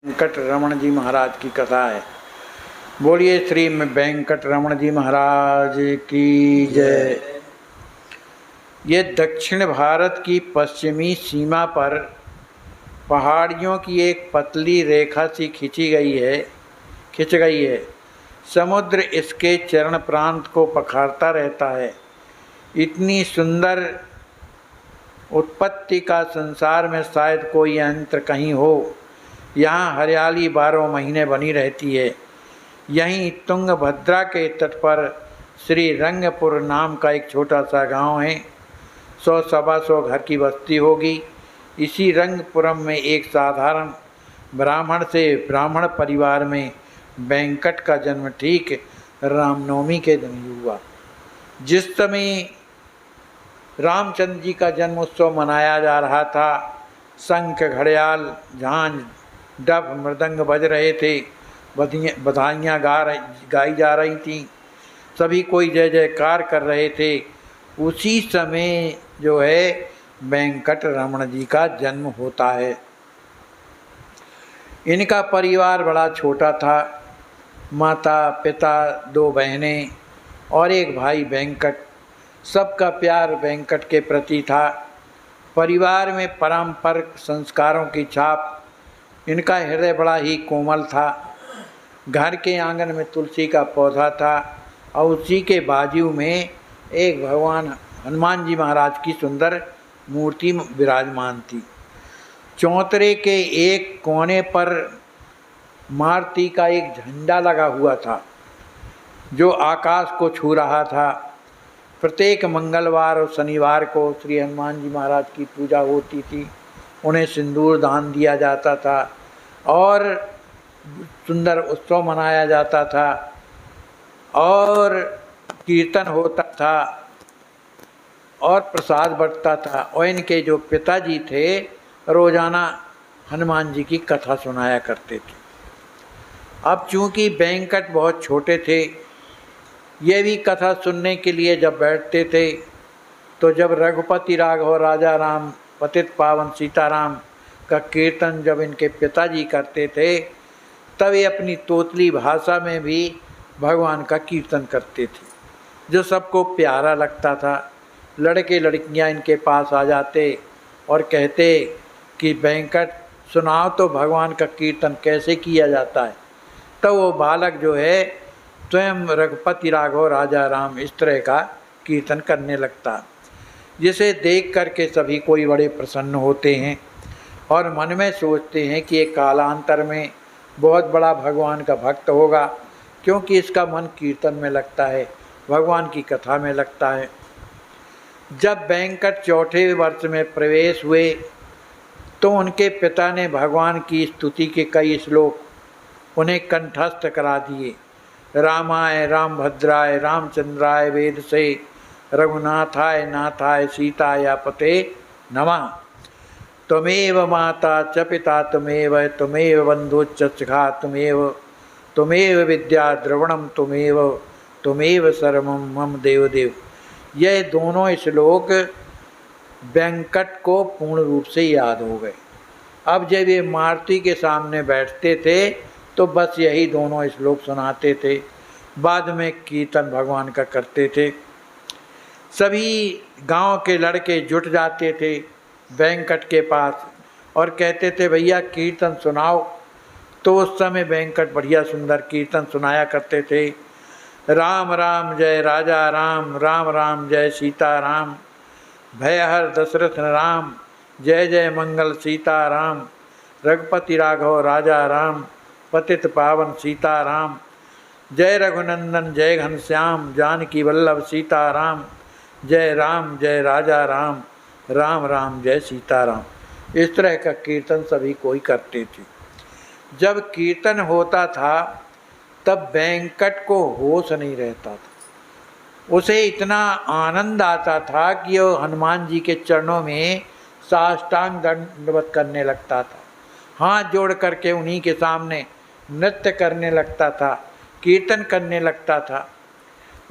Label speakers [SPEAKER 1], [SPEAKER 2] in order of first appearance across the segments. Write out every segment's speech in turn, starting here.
[SPEAKER 1] वेंकटरमण जी महाराज की कथा है। बोलिए श्री वेंकटरमण जी महाराज की जय। ये दक्षिण भारत की पश्चिमी सीमा पर पहाड़ियों की एक पतली रेखा सी खिंच गई है। समुद्र इसके चरण प्रांत को पखारता रहता है। इतनी सुंदर उत्पत्ति का संसार में शायद कोई यंत्र कहीं हो। यहाँ हरियाली 12 महीने बनी रहती है। यहीं तुंगभद्रा के तट पर श्री रंगपुर नाम का एक छोटा सा गांव है। 100-125 घर की बस्ती होगी। इसी रंगपुरम में एक साधारण ब्राह्मण से ब्राह्मण परिवार में वेंकट का जन्म ठीक रामनवमी के दिन हुआ। जिस समय रामचंद्र जी का जन्म उत्सव मनाया जा रहा था, शंख घड़ियाल झांझ डफ मृदंग बज रहे थे, बधाइयाँ गाई जा रही थीं, सभी कोई जय जयकार कर रहे थे। उसी समय जो है वेंकटरमण जी का जन्म होता है। इनका परिवार बड़ा छोटा था। माता पिता, 2 बहनें और एक भाई वेंकट। सबका प्यार वेंकट के प्रति था। परिवार में पारंपरिक संस्कारों की छाप। इनका हृदय बड़ा ही कोमल था। घर के आंगन में तुलसी का पौधा था और उसी के बाजू में एक भगवान हनुमान जी महाराज की सुंदर मूर्ति विराजमान थी। चौतरे के एक कोने पर मारुति का एक झंडा लगा हुआ था जो आकाश को छू रहा था। प्रत्येक मंगलवार और शनिवार को श्री हनुमान जी महाराज की पूजा होती थी। उन्हें सिंदूर दान दिया जाता था और सुंदर उत्सव मनाया जाता था और कीर्तन होता था और प्रसाद बंटता था। और इनके जो पिताजी थे रोजाना हनुमान जी की कथा सुनाया करते थे। अब चूंकि वेंकट बहुत छोटे थे, ये भी कथा सुनने के लिए जब बैठते थे तो जब रघुपति राघव राजा राम पतित पावन सीताराम का कीर्तन जब इनके पिताजी करते थे, तब ये अपनी तोतली भाषा में भी भगवान का कीर्तन करते थे, जो सबको प्यारा लगता था। लड़के लड़कियां इनके पास आ जाते और कहते कि वेंकट सुनाओ तो भगवान का कीर्तन कैसे किया जाता है। तो वो बालक जो है स्वयं रघुपति राघव राजा राम इस तरह का कीर्तन करने लगता, जिसे देख करके सभी कोई बड़े प्रसन्न होते हैं और मन में सोचते हैं कि एक कालांतर में बहुत बड़ा भगवान का भक्त होगा, क्योंकि इसका मन कीर्तन में लगता है, भगवान की कथा में लगता है। जब वेंकट 4ठे वर्ष में प्रवेश हुए तो उनके पिता ने भगवान की स्तुति के कई श्लोक उन्हें कंठस्थ करा दिए। रामाय रामभद्राय रामचंद्राय वेद से रघुनाथाय नाथाय सीताय पते नमः। त्वमेव माता च पिता त्वमेव बन्धुश्च सखा त्वमेव विद्या द्रवणम त्वमेव सर्वं मम देव। यह दोनों श्लोक वेंकट को पूर्ण रूप से याद हो गए। अब जब ये मारुति के सामने बैठते थे तो बस यही दोनों श्लोक सुनाते थे। बाद में कीर्तन भगवान का करते थे। सभी गांव के लड़के जुट जाते थे वेंकट के पास और कहते थे भैया कीर्तन सुनाओ। तो उस समय वेंकट बढ़िया सुंदर कीर्तन सुनाया करते थे। राम राम जय राजा राम, राम राम जय सीता राम, भयहर दशरथ राम, जय जय मंगल सीता राम, रघुपति राघव राजा राम, पतित पावन सीता राम, जय रघुनंदन जय घनश्याम, जानकी वल्लभ सीता राम, जय राजा राम, राम राम जय सीता राम। इस तरह का कीर्तन सभी कोई करते थे। जब कीर्तन होता था तब वेंकट को होश नहीं रहता था। उसे इतना आनंद आता था कि वो हनुमान जी के चरणों में साष्टांग दंडवत करने लगता था, हाथ जोड़ करके उन्हीं के सामने नृत्य करने लगता था, कीर्तन करने लगता था।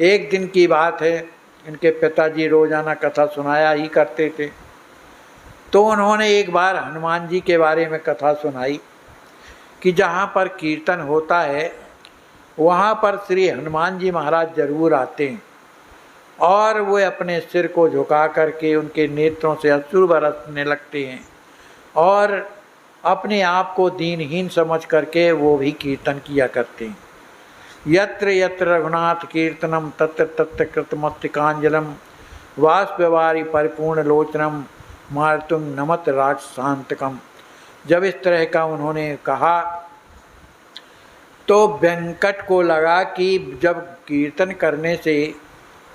[SPEAKER 1] एक दिन की बात है, इनके पिताजी रोजाना कथा सुनाया ही करते थे। तो उन्होंने एक बार हनुमान जी के बारे में कथा सुनाई कि जहाँ पर कीर्तन होता है वहाँ पर श्री हनुमान जी महाराज जरूर आते हैं और वे अपने सिर को झुका करके उनके नेत्रों से अश्रु बरसने लगते हैं और अपने आप को दीनहीन समझ करके वो भी कीर्तन किया करते हैं। यत्र यत्र रघुनाथ कीर्तनम तत्र तत्र कृतमस्तकांजलम वाष्पवारी परिपूर्ण लोचनम मारुतुम नमत राजशांतकम। जब इस तरह का उन्होंने कहा तो वेंकट को लगा कि जब कीर्तन करने से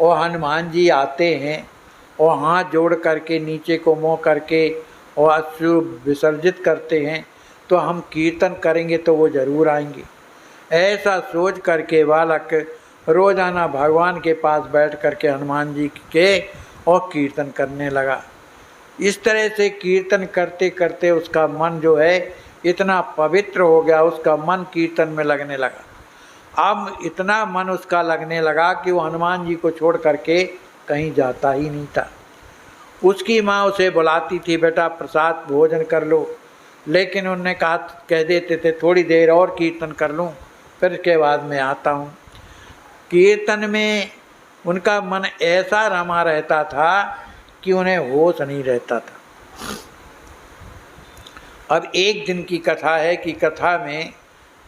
[SPEAKER 1] और हनुमान जी आते हैं और हाथ जोड़ करके नीचे को मुँह करके और अश्रु विसर्जित करते हैं तो हम कीर्तन करेंगे तो वो ज़रूर आएंगे। ऐसा सोच करके बालक रोज़ाना भगवान के पास बैठ करके हनुमान जी के और कीर्तन करने लगा। इस तरह से कीर्तन करते करते उसका मन जो है इतना पवित्र हो गया, उसका मन कीर्तन में लगने लगा। अब इतना मन उसका लगने लगा कि वो हनुमान जी को छोड़ करके कहीं जाता ही नहीं था। उसकी माँ उसे बुलाती थी, बेटा प्रसाद भोजन कर लो, लेकिन उन्होंने कह देते थे थोड़ी देर और कीर्तन कर लूँ फिर इसके बाद मैं आता हूँ। कीर्तन में उनका मन ऐसा रमा रहता था कि उन्हें होश नहीं रहता था। अब एक दिन की कथा है कि कथा में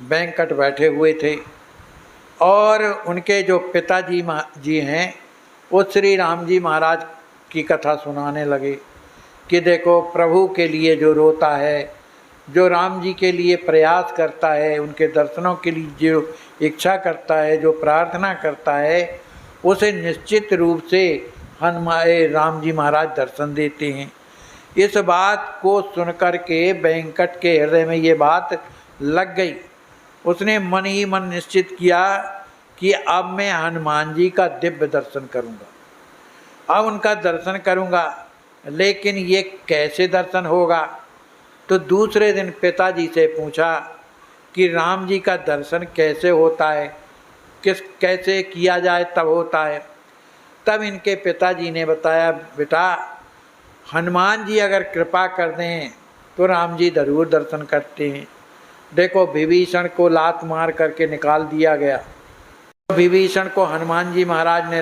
[SPEAKER 1] वेंकट बैठे हुए थे और उनके जो पिताजी जी हैं वो श्री राम जी महाराज की कथा सुनाने लगे कि देखो प्रभु के लिए जो रोता है, जो राम जी के लिए प्रयास करता है, उनके दर्शनों के लिए जो इच्छा करता है, जो प्रार्थना करता है, उसे निश्चित रूप से राम जी महाराज दर्शन देते हैं। इस बात को सुनकर के वेंकट के हृदय में ये बात लग गई। उसने मन ही मन निश्चित किया कि अब मैं हनुमान जी का दिव्य दर्शन करूंगा, अब उनका दर्शन करूंगा। लेकिन ये कैसे दर्शन होगा? तो दूसरे दिन पिताजी से पूछा कि राम जी का दर्शन कैसे होता है, कैसे किया जाए तब होता है। तब इनके पिताजी ने बताया, बेटा हनुमान जी अगर कृपा कर दें तो राम जी ज़रूर दर्शन करते हैं। देखो विभीषण को लात मार करके निकाल दिया गया, विभीषण को हनुमान जी महाराज ने